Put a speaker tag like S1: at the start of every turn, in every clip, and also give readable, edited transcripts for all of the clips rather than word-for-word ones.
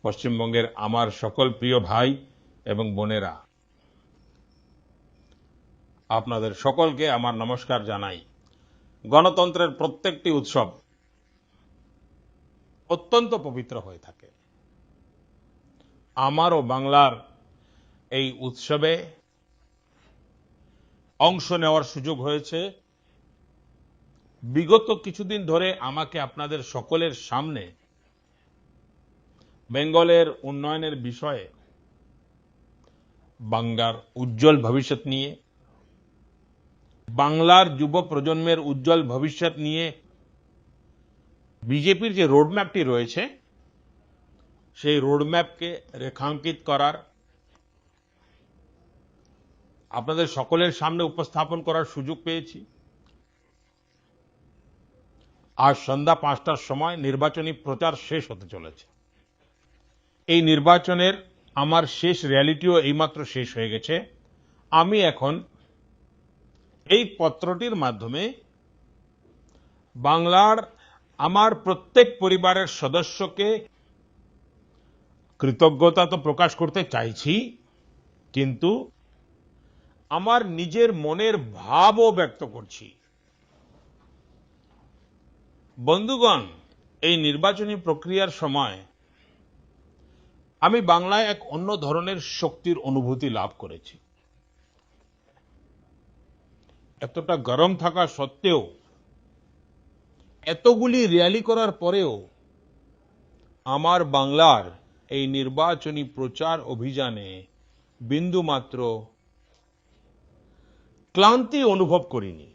S1: পশ্চিমবঙ্গের আমার সকল প্রিয় ভাই এবং বোনেরা, আপনাদের সকলকে আমার নমস্কার জানাই। গণতন্ত্রের প্রত্যেকটি উৎসব অত্যন্ত পবিত্র হয়ে থাকে। আমারও বাংলার এই উৎসবে অংশ নেওয়ার সুযোগ হয়েছে। বিগত কিছুদিন ধরে আমাকে আপনাদের সকলের সামনে বেঙ্গলের উন্নয়নের বিষয়ে, বাংলার উজ্জ্বল ভবিষ্যৎ নিয়ে, বাংলার যুব প্রজন্মের উজ্জ্বল ভবিষ্যৎ নিয়ে বিজেপির যে রোডম্যাপটি রয়েছে সেই রোডম্যাপকে রেখাঙ্কিত করার, আপনাদের সকলের সামনে উপস্থাপন করার সুযোগ পেয়েছি। আজ সন্ধ্যা 5টার সময় নির্বাচনী প্রচার শেষ হতে চলেছে। এই নির্বাচনের আমার শেষ র্যালিটিও এইমাত্র শেষ হয়ে গেছে। আমি এখন এই পত্রটির মাধ্যমে বাংলার আমার প্রত্যেক পরিবারের সদস্যকে কৃতজ্ঞতা তো প্রকাশ করতে চাইছি, কিন্তু আমার নিজের মনের ভাবও ব্যক্ত করছি। বন্ধুগণ, এই নির্বাচনী প্রক্রিয়ার সময় আমি বাংলায় এক অন্য ধরনের শক্তির অনুভূতি লাভ করেছি। এতটা গরম থাকা সত্ত্বেও, এতগুলি র্যালি করার পরেও আমার বাংলার এই নির্বাচনী প্রচার অভিযানে বিন্দুমাত্র ক্লান্তি অনুভব করিনি।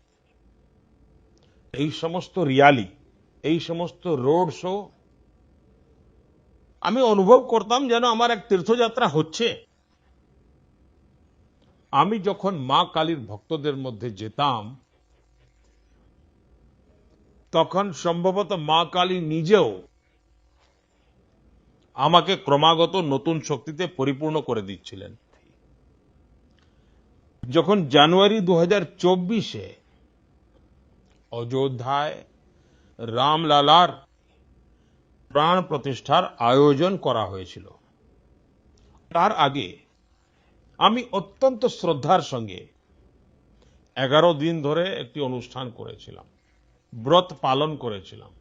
S1: এই সমস্ত র্যালি, এই সমস্ত রোড শো আমি অনুভব করতাম যেন আমার এক তীর্থযাত্রা হচ্ছে। আমি যখন মা কালীর ভক্তদের মধ্যে যেতাম, তখন সম্ভবত মা কালী নিজেও আমাকে ক্রমাগত নতুন শক্তিতে পরিপূর্ণ করে দিচ্ছিলেন। যখন জানুয়ারি 2024-এ অযোধ্যায় রামলালার প্রাণ প্রতিষ্ঠার আয়োজন করা হয়েছিল, তার আগে আমি অত্যন্ত শ্রদ্ধার সঙ্গে 11 দিন ধরে একটি অনুষ্ঠান করেছিলাম, ব্রত পালন করেছিলাম।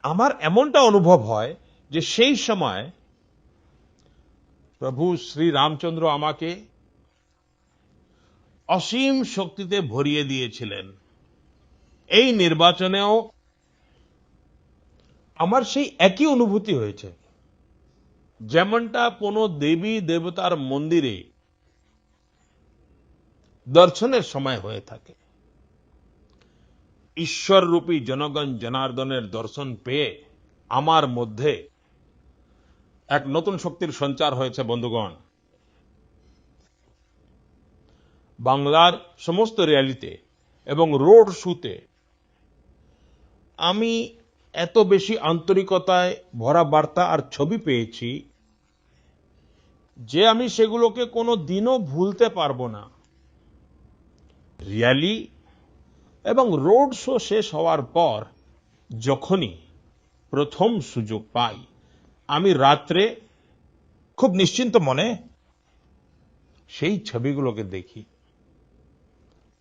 S1: আমার এমনটা অনুভব হয় যে সেই সময় প্রভু শ্রী রামচন্দ্র আমাকে অসীম শক্তিতে ভরিয়ে দিয়েছিলেন। এই নির্বাচনেও আমার সেই একই অনুভূতি হয়েছে, যেমনটা কোনো দেবী দেবতার মন্দিরে দর্শনের সময় হয়ে থাকে। ঈশ্বররূপী জনগণ জনার্দনের দর্শন পেয়ে আমার মধ্যে এক নতুন শক্তির সঞ্চার হয়েছে। বন্ধুগণ, বাংলার সমস্ত র্যালিতে এবং রোড শোতে আমি এত বেশি আন্তরিকতায় ভরা বার্তা আর ছবি পেয়েছি যে আমি সেগুলোকে কোনো দিনও ভুলতে পারবো না। র্যালি এবং রোড শো শেষ হওয়ার পর যখনই প্রথম সুযোগ পাই, আমি রাত্রে খুব নিশ্চিন্ত মনে সেই ছবিগুলোকে দেখি।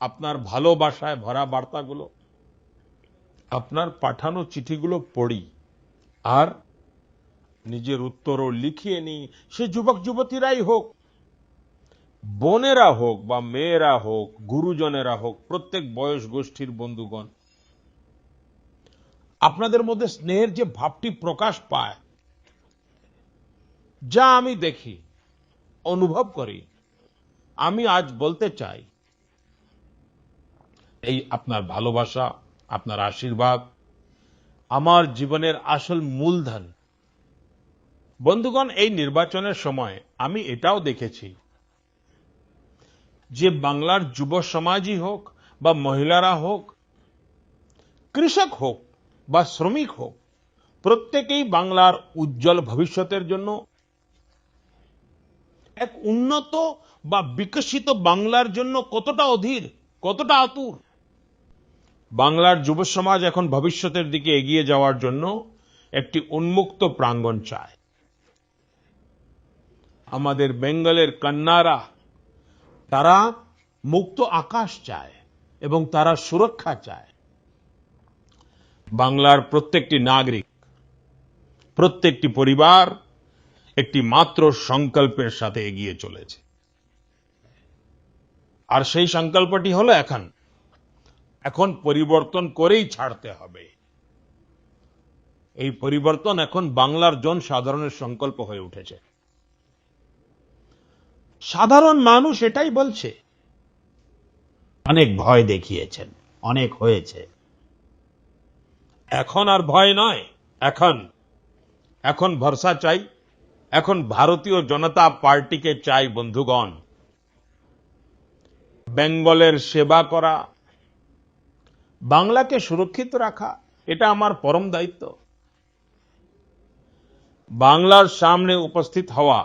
S1: আপনার ভালোবাসায় ভরা বার্তাগুলো, আপনার পাঠানো চিঠিগুলো পড়ি আর নিজের উত্তরও লিখিয়ে নিই। সে যুবক যুবতীরাই হোক, বোনেরা হোক বা মেয়েরা হোক, গুরুজনেরা হোক, প্রত্যেক বয়স গোষ্ঠীর বন্ধুগণ, আপনাদের মধ্যে স্নেহের যে ভাবটি প্রকাশ পায়, যা আমি দেখি, অনুভব করি, আমি আজ বলতে চাই, এই আপনার ভালোবাসা, আপনার আশীর্বাদ আমার জীবনের আসল মূলধন। বন্ধুগণ, এই নির্বাচনের সময় আমি এটাও দেখেছি যে বাংলার যুব সমাজই হোক বা মহিলারা হোক, কৃষক হোক বা শ্রমিক হোক, প্রত্যেকেই বাংলার উজ্জ্বল ভবিষ্যতের জন্য, এক উন্নত বা বিকশিত বাংলার জন্য কতটা অধীর, কতটা আতুর। বাংলার যুব সমাজ এখন ভবিষ্যতের দিকে এগিয়ে যাওয়ার জন্য একটি উন্মুক্ত প্রাঙ্গণ চায়। আমাদের বেঙ্গলের কন্যারা তারা মুক্ত আকাশ চায় এবং তারা সুরক্ষা চায়। বাংলার প্রত্যেকটি নাগরিক, প্রত্যেকটি পরিবার একটি মাত্র সংকল্পের সাথে এগিয়ে চলেছে। আর সেই সংকল্পটি হলো এখন পরিবর্তন করেই ছাড়তে হবে। এই পরিবর্তন এখন বাংলার জনসাধারণের সংকল্প হয়ে উঠেছে। সাধারণ মানুষ এটাই বলছে। অনেক ভয় দেখিয়েছেন, অনেক হয়েছে। এখন আর ভয় নয়, এখন ভরসা চাই। এখন ভারতীয় জনতা পার্টিকে চাই বন্ধুগণ। বেঙ্গলের সেবা করা, বাংলাকে সুরক্ষিত রাখা, এটা আমার পরম দায়িত্ব। বাংলার সামনে উপস্থিত হওয়া,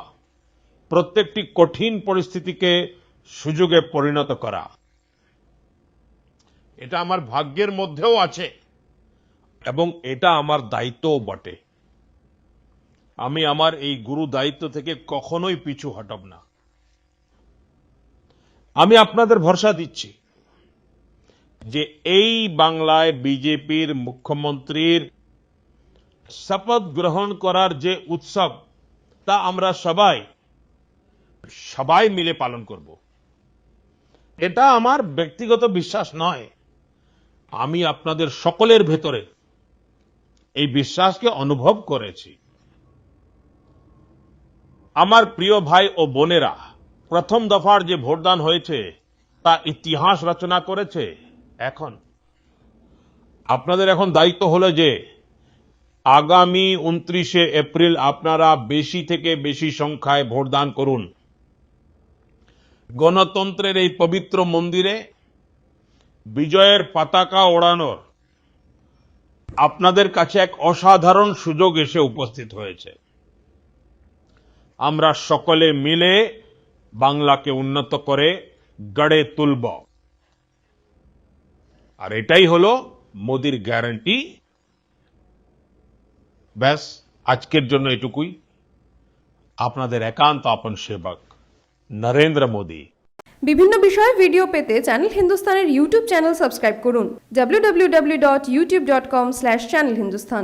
S1: প্রত্যেকটি কঠিন পরিস্থিতিকে সুযোগে পরিণত করা, এটা আমার ভাগ্যের মধ্যেও আছে এবং এটা আমার দায়িত্বও বটে। আমি আমার এই গুরু দায়িত্ব থেকে কখনোই পিছু হটব না। আমি আপনাদের ভরসা দিচ্ছি যে এই বাংলায় বিজেপির মুখ্যমন্ত্রীর শপথ গ্রহণ করার যে উৎসব, তা আমরা সবাই মিলে পালন করব। এটা আমার ব্যক্তিগত বিশ্বাস নয়, আমি আপনাদের সকলের ভেতরে এই বিশ্বাসকে অনুভব করেছি। আমার প্রিয় ভাই ও বোনেরা, প্রথম দফার যে ভোটদান হয়েছে তা ইতিহাস রচনা করেছে। এখন আপনাদের দায়িত্ব হলো যে আগামী 29শে এপ্রিল আপনারা বেশি থেকে বেশি সংখ্যায় ভোটদান করুন। গণতন্ত্রের এই পবিত্র মন্দিরে বিজয়ের পতাকা ওড়ানোর আপনাদের কাছে এক অসাধারণ সুযোগ এসে উপস্থিত হয়েছে। আমরা সকলে মিলে বাংলাকে উন্নত করে গড়ে তুলব। আর এটাই হলো মোদির গ্যারান্টি। ব্যাস, আজকের জন্য এটুকুই। আপনাদের একান্ত আপন সেবক নরেন্দ্র মোদী।
S2: বিভিন্ন বিষয়ে ভিডিও পেতে চ্যানেল হিন্দুস্তানের ইউটিউব চ্যানেল সাবস্ক্রাইব করুন www.youtube.com/channelhindustan